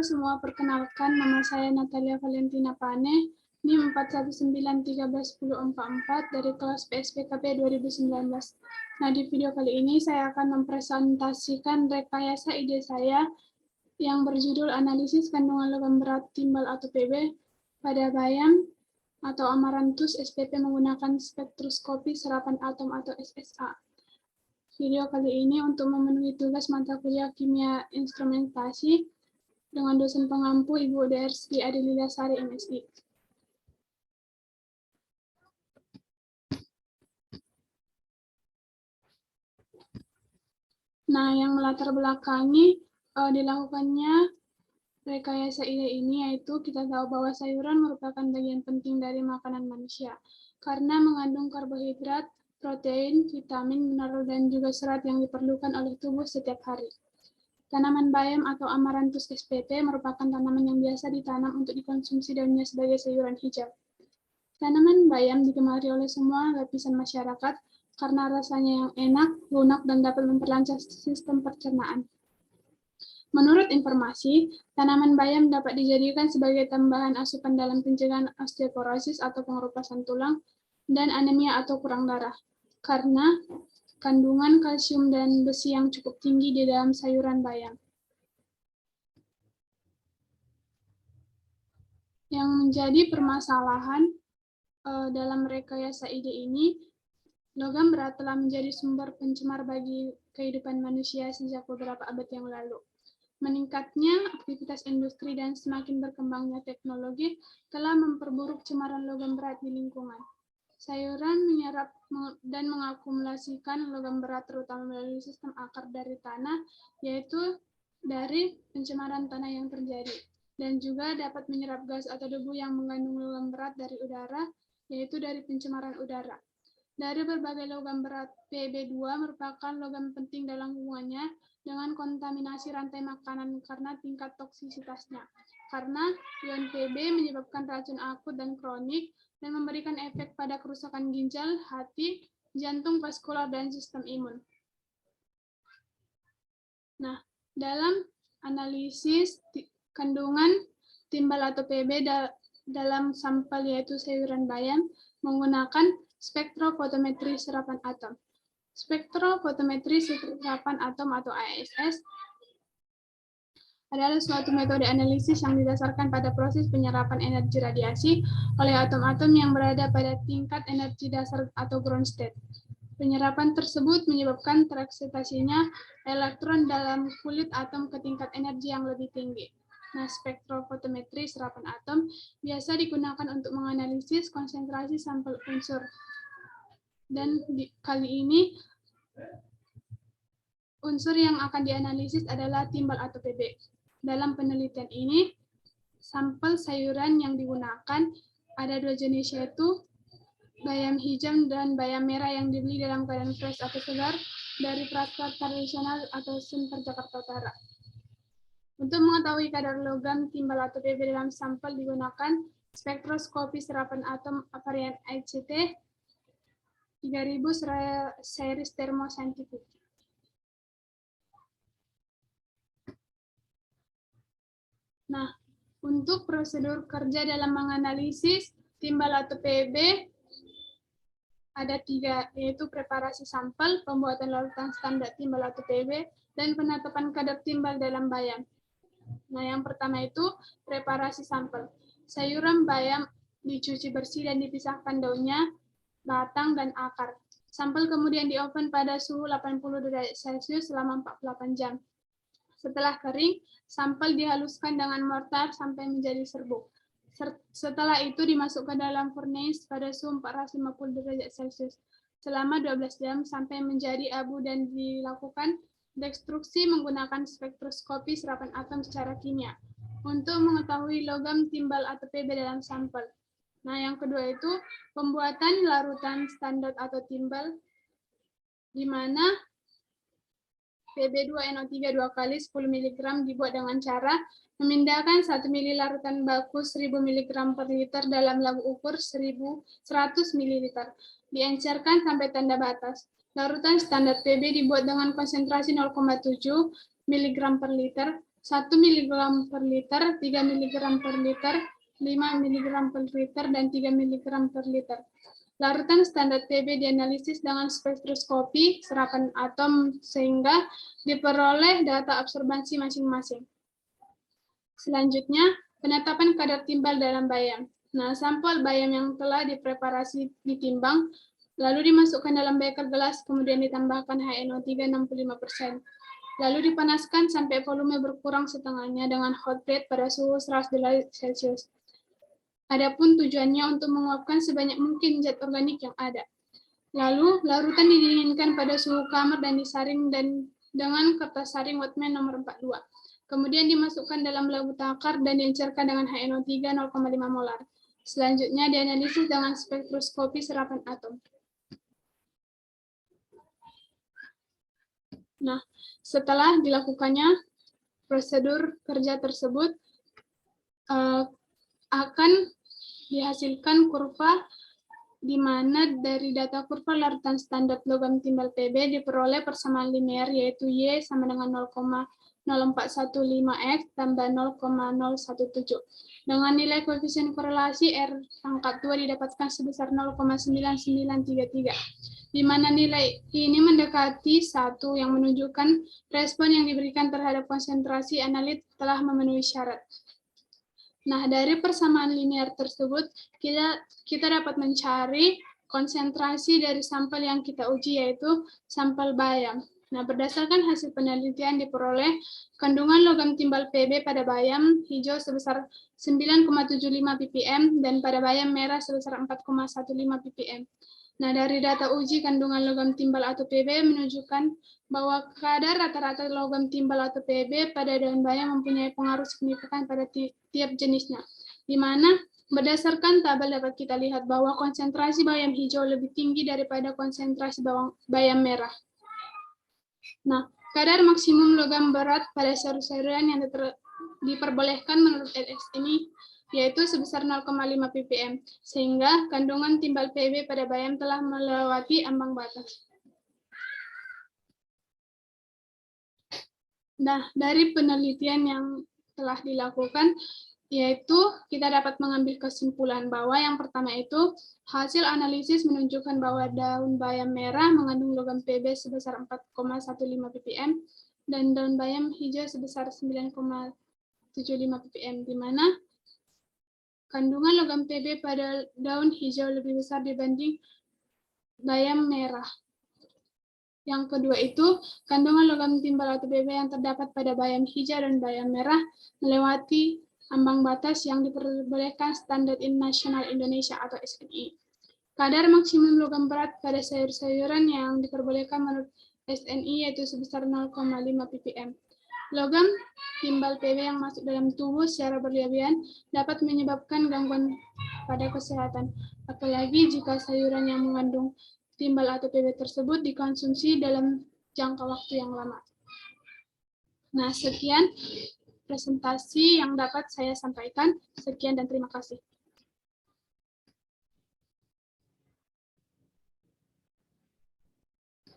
semua, perkenalkan nama saya Natalia Valentina Pane, NIM 419131044 dari kelas PSPKP 2019. Nah, di video kali ini saya akan mempresentasikan rekayasa ide saya yang berjudul analisis kandungan logam berat timbal atau PB pada bayam atau Amaranthus spp menggunakan spektroskopi serapan atom atau SSA. Video kali ini untuk memenuhi tugas mata kuliah kimia instrumentasi dengan dosen pengampu Ibu Dersi Adelila Sari, MSI. Nah, yang melatar belakangi dilakukannya rekayasa ide ini yaitu kita tahu bahwa sayuran merupakan bagian penting dari makanan manusia karena mengandung karbohidrat, protein, vitamin, mineral, dan juga serat yang diperlukan oleh tubuh setiap hari. Tanaman bayam atau Amaranthus spp merupakan tanaman yang biasa ditanam untuk dikonsumsi daunnya sebagai sayuran hijau. Tanaman bayam digemari oleh semua lapisan masyarakat karena rasanya yang enak, lunak, dan dapat memperlancar sistem pencernaan. Menurut informasi, tanaman bayam dapat dijadikan sebagai tambahan asupan dalam pencegahan osteoporosis atau pengerupasan tulang dan anemia atau kurang darah, karena kandungan kalsium dan besi yang cukup tinggi di dalam sayuran bayam. Yang menjadi permasalahan dalam rekayasa ide ini, logam berat telah menjadi sumber pencemar bagi kehidupan manusia sejak beberapa abad yang lalu. Meningkatnya aktivitas industri dan semakin berkembangnya teknologi telah memperburuk cemaran logam berat di lingkungan. Sayuran menyerap dan mengakumulasikan logam berat terutama melalui sistem akar dari tanah, yaitu dari pencemaran tanah yang terjadi, dan juga dapat menyerap gas atau debu yang mengandung logam berat dari udara, yaitu dari pencemaran udara. Dari berbagai logam berat, PB2 merupakan logam penting dalam hubungannya dengan kontaminasi rantai makanan karena tingkat toksisitasnya. Karena ion PB menyebabkan racun akut dan kronik dan memberikan efek pada kerusakan ginjal, hati, jantung, vaskular, dan sistem imun. Nah, dalam analisis kandungan timbal atau PB dalam sampel yaitu sayuran bayam menggunakan spektrofotometri serapan atom. Spektrofotometri serapan atom atau ASS adalah suatu metode analisis yang didasarkan pada proses penyerapan energi radiasi oleh atom-atom yang berada pada tingkat energi dasar atau ground state. Penyerapan tersebut menyebabkan tereksitasinya elektron dalam kulit atom ke tingkat energi yang lebih tinggi. Nah, spektrofotometri serapan atom biasa digunakan untuk menganalisis konsentrasi sampel unsur. Dan kali ini unsur yang akan dianalisis adalah timbal atau PB. Dalam penelitian ini, sampel sayuran yang digunakan ada dua jenis, yaitu bayam hijau dan bayam merah yang dibeli dalam keadaan fresh atau segar dari pasar tradisional atau Sunter Jakarta Utara. Untuk mengetahui kadar logam timbal atau PB dalam sampel digunakan spektroskopi serapan atom varian ICT 3000 series thermoscientific. Nah, untuk prosedur kerja dalam menganalisis timbal atau PB ada 3, yaitu preparasi sampel, pembuatan larutan standar timbal atau PB, dan penetapan kadar timbal dalam bayam. Nah, yang pertama itu preparasi sampel. Sayuran bayam dicuci bersih dan dipisahkan daunnya, batang, dan akar. Sampel kemudian di-oven pada suhu 80 derajat Celcius selama 48 jam. Setelah kering, sampel dihaluskan dengan mortar sampai menjadi serbuk. Setelah itu dimasukkan dalam furnace pada suhu 450 derajat Celcius selama 12 jam sampai menjadi abu dan dilakukan destruksi menggunakan spektroskopi serapan atom secara kimia untuk mengetahui logam timbal atau PB dalam sampel. Nah, yang kedua itu pembuatan larutan standar atau timbal, di mana PB2NO3 2 kali 10 mg dibuat dengan cara memindahkan 1 ml larutan baku 1000 mg per liter dalam labu ukur 100 ml. Diencerkan sampai tanda batas. Larutan standar PB dibuat dengan konsentrasi 0,7 mg per liter 1 mg per liter, 3 mg per liter, 5 mg per liter, dan 3 mg per liter. Larutan standar Pb dianalisis dengan spektroskopi serapan atom sehingga diperoleh data absorbansi masing-masing. Selanjutnya, penetapan kadar timbal dalam bayam. Nah, sampel bayam yang telah dipreparasi ditimbang, lalu dimasukkan dalam beker gelas, kemudian ditambahkan HNO3 65%. Lalu dipanaskan sampai volume berkurang setengahnya dengan hot plate pada suhu 100 derajat Celcius. Adapun tujuannya untuk menguapkan sebanyak mungkin zat organik yang ada. Lalu, larutan didinginkan pada suhu kamar dan disaring dengan kertas saring Whatman nomor 42. Kemudian dimasukkan dalam labu takar dan diencerkan dengan HNO3 0,5 molar. Selanjutnya dianalisis dengan spektroskopi serapan atom. Nah, setelah dilakukannya prosedur kerja tersebut akan dihasilkan kurva di mana dari data kurva larutan standar logam timbal Pb diperoleh persamaan linear yaitu Y sama dengan 0,0415X tambah 0,017. Dengan nilai koefisien korelasi R pangkat 2 didapatkan sebesar 0,9933, di mana nilai ini mendekati 1 yang menunjukkan respon yang diberikan terhadap konsentrasi analit telah memenuhi syarat. Nah, dari persamaan linear tersebut, kita dapat mencari konsentrasi dari sampel yang kita uji, yaitu sampel bayam. Nah, berdasarkan hasil penelitian diperoleh kandungan logam timbal Pb pada bayam hijau sebesar 9,75 ppm dan pada bayam merah sebesar 4,15 ppm. Nah, dari data uji kandungan logam timbal atau Pb menunjukkan bahwa kadar rata-rata logam timbal atau Pb pada daun bayam mempunyai pengaruh signifikan pada tiap jenisnya, di mana berdasarkan tabel dapat kita lihat bahwa konsentrasi bayam hijau lebih tinggi daripada konsentrasi bayam merah. Nah, kadar maksimum logam berat pada sayur-sayuran yang diperbolehkan menurut LS ini yaitu sebesar 0,5 ppm, sehingga kandungan timbal Pb pada bayam telah melewati ambang batas. Nah, dari penelitian yang telah dilakukan, yaitu kita dapat mengambil kesimpulan bahwa yang pertama itu, hasil analisis menunjukkan bahwa daun bayam merah mengandung logam Pb sebesar 4,15 ppm, dan daun bayam hijau sebesar 9,75 ppm, di mana kandungan logam Pb pada daun hijau lebih besar dibanding bayam merah. Yang kedua itu, kandungan logam timbal atau Pb yang terdapat pada bayam hijau dan bayam merah melewati ambang batas yang diperbolehkan standar nasional Indonesia atau SNI. Kadar maksimum logam berat pada sayur-sayuran yang diperbolehkan menurut SNI yaitu sebesar 0,5 ppm. Logam timbal Pb yang masuk dalam tubuh secara berlebihan dapat menyebabkan gangguan pada kesehatan, apalagi jika sayuran yang mengandung timbal atau Pb tersebut dikonsumsi dalam jangka waktu yang lama. Nah, sekian presentasi yang dapat saya sampaikan. Sekian dan terima kasih.